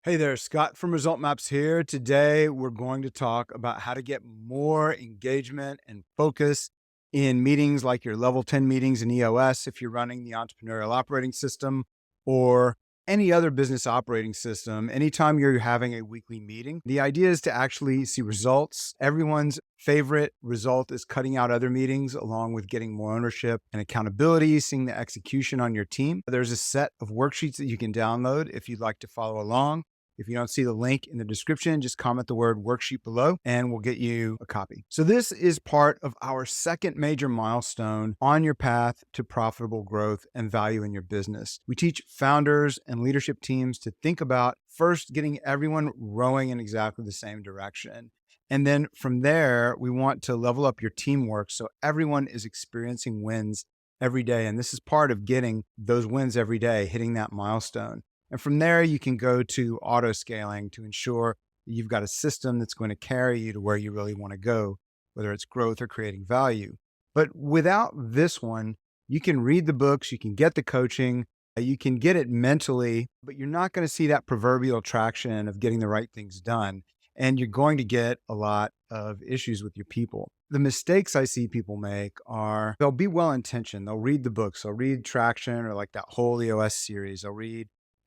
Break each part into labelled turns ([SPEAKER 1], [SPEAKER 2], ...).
[SPEAKER 1] Hey there, Scott from ResultMaps here. Today, we're going to talk about how to get more engagement and focus in meetings like your level 10 meetings in EOS if you're running the entrepreneurial operating system or any other business operating system. Anytime you're having a weekly meeting, the idea is to actually see results. Everyone's favorite result is cutting out other meetings along with getting more ownership and accountability, seeing the execution on your team. There's a set of worksheets that you can download if you'd like to follow along. If you don't see the link in the description, just comment the word worksheet below and we'll get you a copy. So this is part of our second major milestone on your path to profitable growth and value in your business. We teach founders and leadership teams to think about first getting everyone rowing in exactly the same direction. And then from there, we want to level up your teamwork so everyone is experiencing wins every day. And this is part of getting those wins every day, hitting that milestone. And from there, you can go to auto scaling to ensure that you've got a system that's going to carry you to where you really want to go, whether it's growth or creating value. But without this one, you can read the books, you can get the coaching, you can get it mentally, but you're not going to see that proverbial traction of getting the right things done. And you're going to get a lot of issues with your people. The mistakes I see people make are they'll be well-intentioned. They'll read the books, they'll read Traction or like that whole EOS series.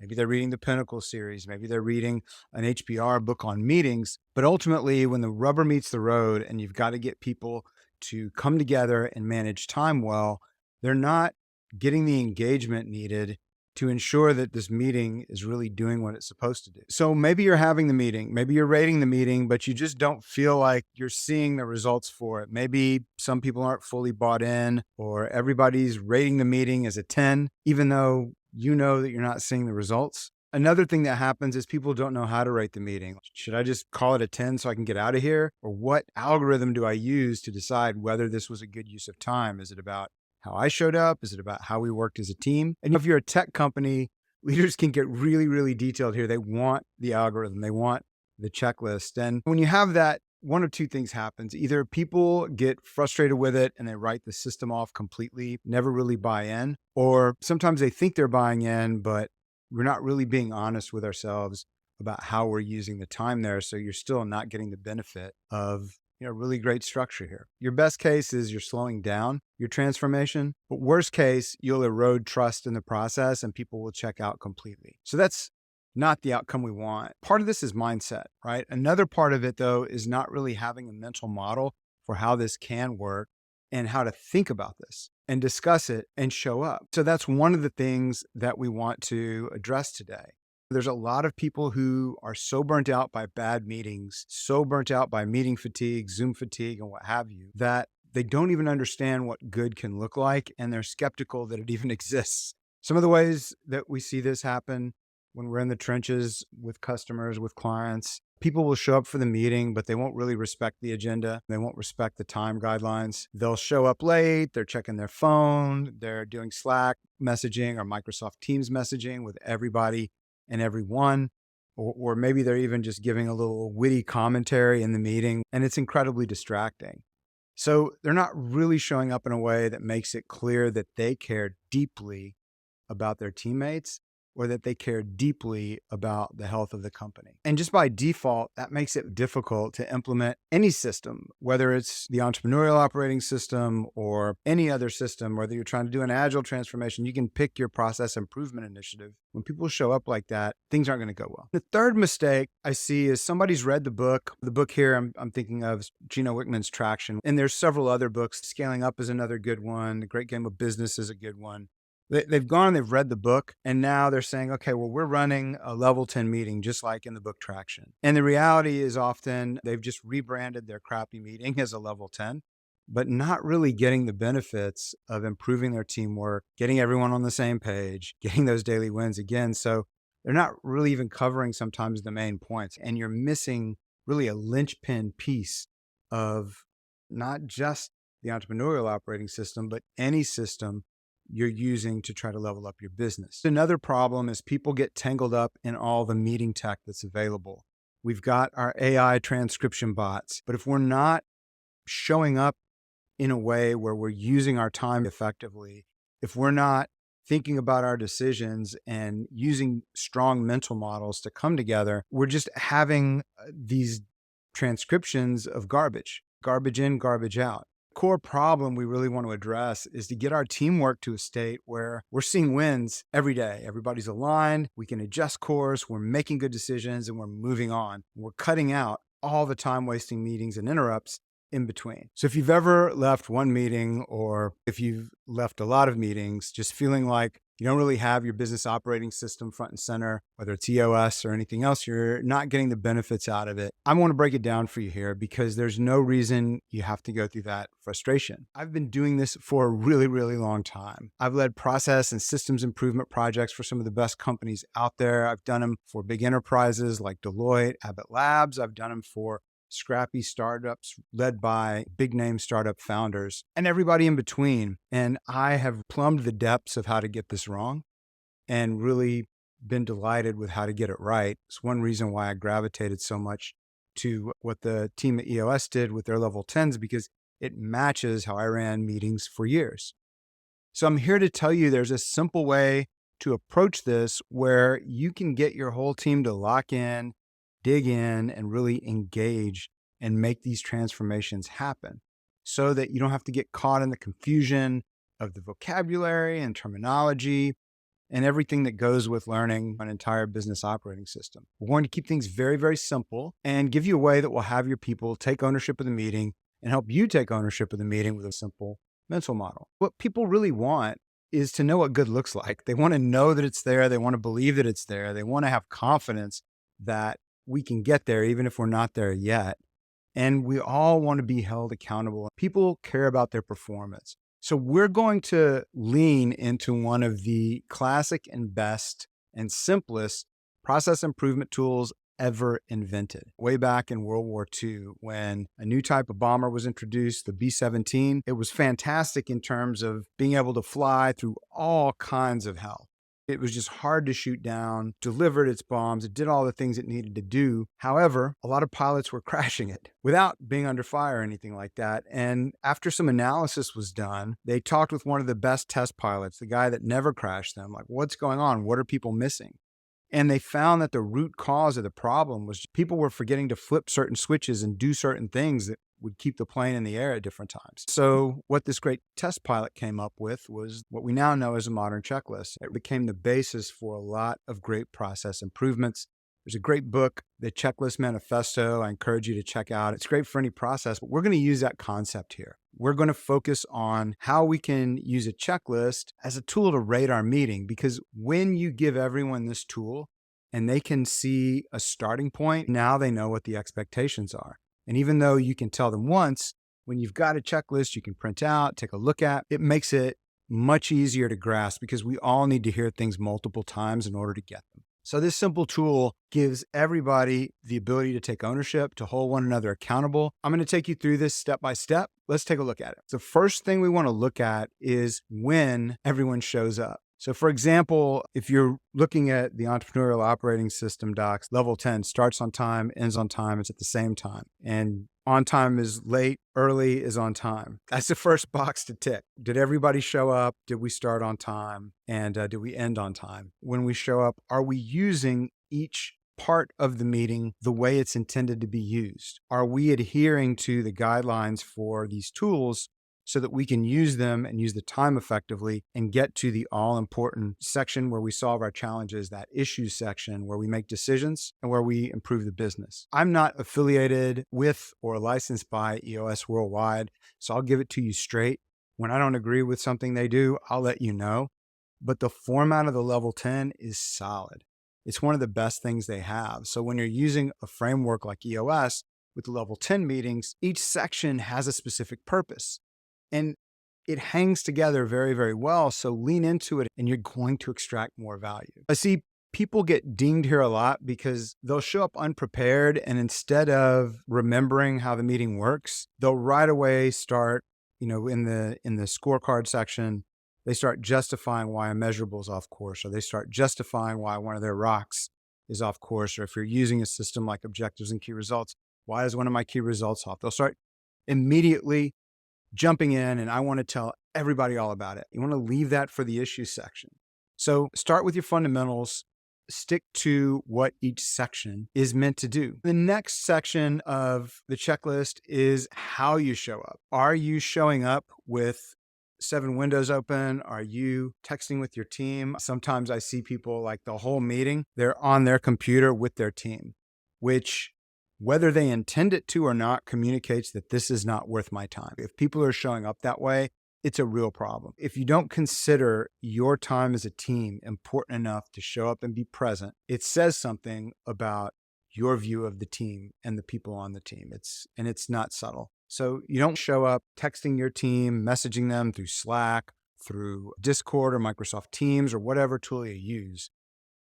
[SPEAKER 1] Maybe they're reading the Pinnacle series. Maybe they're reading an HBR book on meetings. But ultimately, when the rubber meets the road and you've got to get people to come together and manage time well, they're not getting the engagement needed to ensure that this meeting is really doing what it's supposed to do. So maybe you're having the meeting, maybe you're rating the meeting, but you just don't feel like you're seeing the results for it. Maybe some people aren't fully bought in, or everybody's rating the meeting as a 10, even though you know that you're not seeing the results. Another thing that happens is people don't know how to rate the meeting. Should I just call it a 10 so I can get out of here? Or what algorithm do I use to decide whether this was a good use of time? Is it about how I showed up? Is it about how we worked as a team? And if you're a tech company, leaders can get really, really detailed here. They want the algorithm. They want the checklist. And when you have that, one of two things happens. Either people get frustrated with it and they write the system off completely, never really buy in, or sometimes they think they're buying in, but we're not really being honest with ourselves about how we're using the time there. So you're still not getting the benefit of really great structure here. Your best case is you're slowing down your transformation, but worst case, you'll erode trust in the process and people will check out completely. So that's not the outcome we want. Part of this is mindset, right? Another part of it, though, is not really having a mental model for how this can work and how to think about this and discuss it and show up. So that's one of the things that we want to address today. There's a lot of people who are so burnt out by bad meetings, so burnt out by meeting fatigue, Zoom fatigue, and what have you, that they don't even understand what good can look like, and they're skeptical that it even exists. Some of the ways that we see this happen when we're in the trenches with customers, with clients, people will show up for the meeting, but they won't really respect the agenda. They won't respect the time guidelines. They'll show up late. They're checking their phone. They're doing Slack messaging or Microsoft Teams messaging with everybody and everyone. Or maybe they're even just giving a little witty commentary in the meeting, and it's incredibly distracting. So they're not really showing up in a way that makes it clear that they care deeply about their teammates or that they care deeply about the health of the company. And just by default, that makes it difficult to implement any system, whether it's the entrepreneurial operating system or any other system, whether you're trying to do an agile transformation, you can pick your process improvement initiative. When people show up like that, things aren't going to go well. The third mistake I see is somebody's read the book. The book here I'm thinking of is Gino Wickman's Traction. And there's several other books. Scaling Up is another good one. The Great Game of Business is a good one. They've gone, they've read the book, and now they're saying, okay, well, we're running a level 10 meeting just like in the book Traction. And the reality is often they've just rebranded their crappy meeting as a level 10, but not really getting the benefits of improving their teamwork, getting everyone on the same page, getting those daily wins again. So they're not really even covering sometimes the main points. And you're missing really a linchpin piece of not just the entrepreneurial operating system, but any system you're using to try to level up your business. Another problem is people get tangled up in all the meeting tech that's available. We've got our AI transcription bots, but if we're not showing up in a way where we're using our time effectively, if we're not thinking about our decisions and using strong mental models to come together, we're just having these transcriptions of garbage in, garbage out. Core problem we really want to address is to get our teamwork to a state where we're seeing wins every day. Everybody's aligned, we can adjust course, we're making good decisions, and we're moving on. We're cutting out all the time wasting meetings and interrupts in between. So if you've ever left one meeting, or if you've left a lot of meetings, just feeling like you don't really have your business operating system front and center, whether it's EOS or anything else, you're not getting the benefits out of it. I want to break it down for you here because there's no reason you have to go through that frustration. I've been doing this for a really, really long time. I've led process and systems improvement projects for some of the best companies out there. I've done them for big enterprises like Deloitte, Abbott Labs. I've done them for scrappy startups led by big name startup founders and everybody in between. And I have plumbed the depths of how to get this wrong and really been delighted with how to get it right. It's one reason why I gravitated so much to what the team at EOS did with their level 10s, because it matches how I ran meetings for years. So I'm here to tell you there's a simple way to approach this where you can get your whole team to lock in, dig in, and really engage and make these transformations happen so that you don't have to get caught in the confusion of the vocabulary and terminology and everything that goes with learning an entire business operating system. We're going to keep things very, very simple and give you a way that will have your people take ownership of the meeting and help you take ownership of the meeting with a simple mental model. What people really want is to know what good looks like. They want to know that it's there. They want to believe that it's there. They want to have confidence that we can get there even if we're not there yet. And we all want to be held accountable. People care about their performance. So we're going to lean into one of the classic and best and simplest process improvement tools ever invented. Way back in World War II, when a new type of bomber was introduced, the B-17, it was fantastic in terms of being able to fly through all kinds of hell. It was just hard to shoot down, delivered its bombs, it did all the things it needed to do. However, a lot of pilots were crashing it without being under fire or anything like that. And after some analysis was done, they talked with one of the best test pilots, the guy that never crashed them, like, what's going on? What are people missing? And they found that the root cause of the problem was people were forgetting to flip certain switches and do certain things that would keep the plane in the air at different times. So what this great test pilot came up with was what we now know as a modern checklist. It became the basis for a lot of great process improvements. There's a great book, The Checklist Manifesto. I encourage you to check out. It's great for any process, but we're going to use that concept here. We're going to focus on how we can use a checklist as a tool to rate our meeting, because when you give everyone this tool and they can see a starting point, now they know what the expectations are. And even though you can tell them once, when you've got a checklist you can print out, take a look at, it makes it much easier to grasp because we all need to hear things multiple times in order to get them. So this simple tool gives everybody the ability to take ownership, to hold one another accountable. I'm going to take you through this step by step. Let's take a look at it. The first thing we want to look at is when everyone shows up. So for example, if you're looking at the entrepreneurial operating system docs, level 10 starts on time, ends on time, it's at the same time. And on time is late, early is on time. That's the first box to tick. Did everybody show up? Did we start on time? And did we end on time? When we show up, are we using each part of the meeting the way it's intended to be used? Are we adhering to the guidelines for these tools so that we can use them and use the time effectively and get to the all-important section where we solve our challenges, that issues section where we make decisions and where we improve the business? I'm not affiliated with or licensed by EOS Worldwide, so I'll give it to you straight. When I don't agree with something they do, I'll let you know. But the format of the level 10 is solid. It's one of the best things they have. So when you're using a framework like EOS with the level 10 meetings, each section has a specific purpose. And it hangs together very, very well. So lean into it and you're going to extract more value. I see people get dinged here a lot because they'll show up unprepared, and instead of remembering how the meeting works, they'll right away start, in the scorecard section, they start justifying why a measurable is off course, or they start justifying why one of their rocks is off course, or if you're using a system like objectives and key results, why is one of my key results off? They'll start immediately jumping in, and I want to tell everybody all about it. You want to leave that for the issue section. So start with your fundamentals, stick to what each section is meant to do. The next section of the checklist is how you show up. Are you showing up with 7 windows open? Are you texting with your team? Sometimes I see people like the whole meeting, they're on their computer with their team, which whether they intend it to or not communicates that this is not worth my time. If people are showing up that way, it's a real problem. If you don't consider your time as a team important enough to show up and be present, it says something about your view of the team and the people on the team. It's not subtle. So you don't show up texting your team, messaging them through Slack, through Discord or Microsoft Teams or whatever tool you use.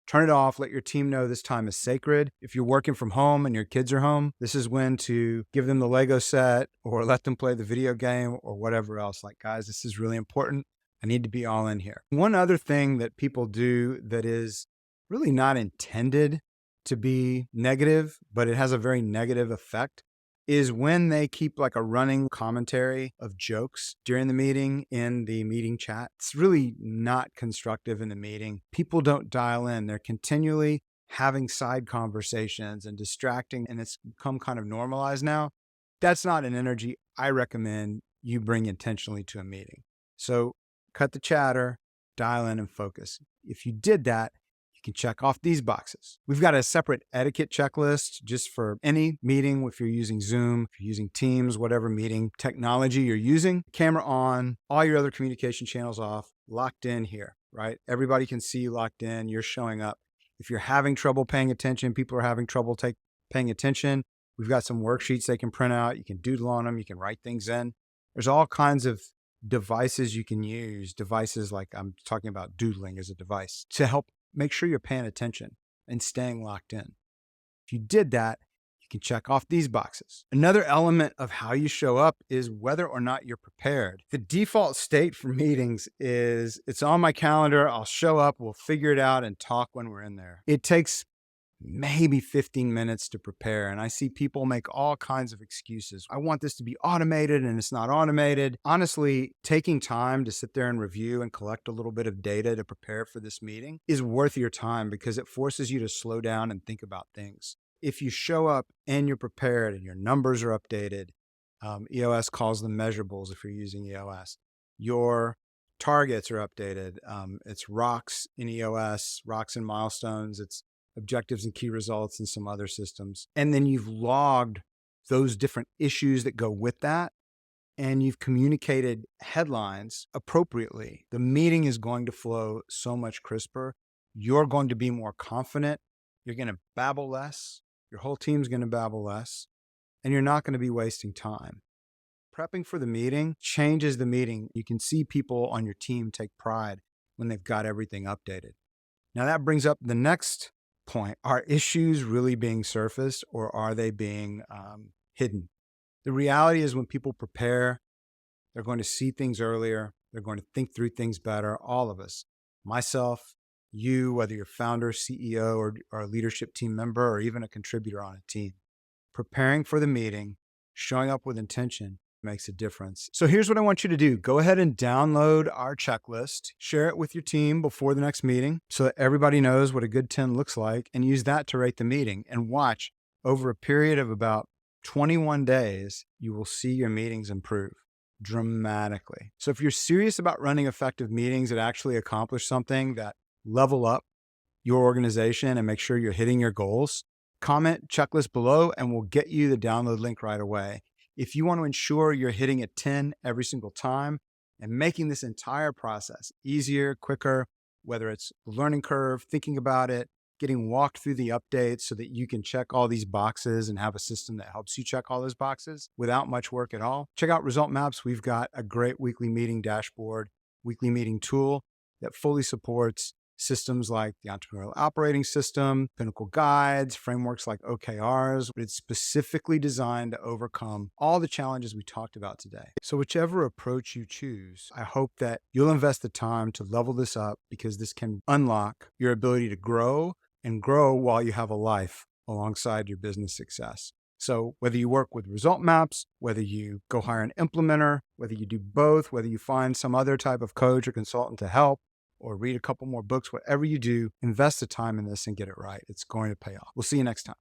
[SPEAKER 1] Turn it off. Let your team know this time is sacred. If you're working from home and your kids are home, this is when to give them the Lego set or let them play the video game or whatever else. Like, guys, this is really important. I need to be all in here. One other thing that people do that is really not intended to be negative, but it has a very negative effect, is when they keep like a running commentary of jokes during the meeting in the meeting chat. It's really not constructive in the meeting. People don't dial in. They're continually having side conversations and distracting, and it's become kind of normalized now. That's not an energy I recommend you bring intentionally to a meeting. So cut the chatter, dial in and focus. If you did that, can check off these boxes. We've got a separate etiquette checklist just for any meeting. If you're using Zoom, if you're using Teams, whatever meeting technology you're using, camera on, all your other communication channels off, locked in here, right? Everybody can see you locked in, you're showing up. If you're having trouble paying attention, people are having trouble paying attention, we've got some worksheets they can print out. You can doodle on them, you can write things in. There's all kinds of devices you can use, devices like I'm talking about doodling as a device to help make sure you're paying attention and staying locked in. If you did that, you can check off these boxes. Another element of how you show up is whether or not you're prepared. The default state for meetings is it's on my calendar, I'll show up, we'll figure it out and talk when we're in there. It takes maybe 15 minutes to prepare. And I see people make all kinds of excuses. I want this to be automated and it's not automated. Honestly, taking time to sit there and review and collect a little bit of data to prepare for this meeting is worth your time because it forces you to slow down and think about things. If you show up and you're prepared and your numbers are updated, EOS calls them measurables if you're using EOS. Your targets are updated. It's rocks in EOS, rocks and milestones. It's objectives and key results and some other systems. And then you've logged those different issues that go with that, and you've communicated headlines appropriately. The meeting is going to flow so much crisper. You're going to be more confident. You're going to babble less. Your whole team's going to babble less, and you're not going to be wasting time. Prepping for the meeting changes the meeting. You can see people on your team take pride when they've got everything updated. Now that brings up the next point. Are issues really being surfaced or are they being hidden? The reality is when people prepare, they're going to see things earlier. They're going to think through things better. All of us, myself, you, whether you're founder, CEO, or a leadership team member, or even a contributor on a team, preparing for the meeting, showing up with intention makes a difference. So here's what I want you to do. Go ahead and download our checklist, share it with your team before the next meeting so that everybody knows what a good 10 looks like, and use that to rate the meeting. And watch, over a period of about 21 days, you will see your meetings improve dramatically. So if you're serious about running effective meetings that actually accomplish something, that level up your organization and make sure you're hitting your goals, comment checklist below and we'll get you the download link right away. If you want to ensure you're hitting a 10 every single time and making this entire process easier, quicker, whether it's learning curve, thinking about it, getting walked through the updates so that you can check all these boxes and have a system that helps you check all those boxes without much work at all, check out ResultMaps. We've got a great weekly meeting dashboard, weekly meeting tool that fully supports systems like the Entrepreneurial Operating System, Pinnacle Guides, frameworks like OKRs. It's specifically designed to overcome all the challenges we talked about today. So whichever approach you choose, I hope that you'll invest the time to level this up because this can unlock your ability to grow and grow while you have a life alongside your business success. So whether you work with ResultMaps, whether you go hire an implementer, whether you do both, whether you find some other type of coach or consultant to help, or read a couple more books, whatever you do, invest the time in this and get it right. It's going to pay off. We'll see you next time.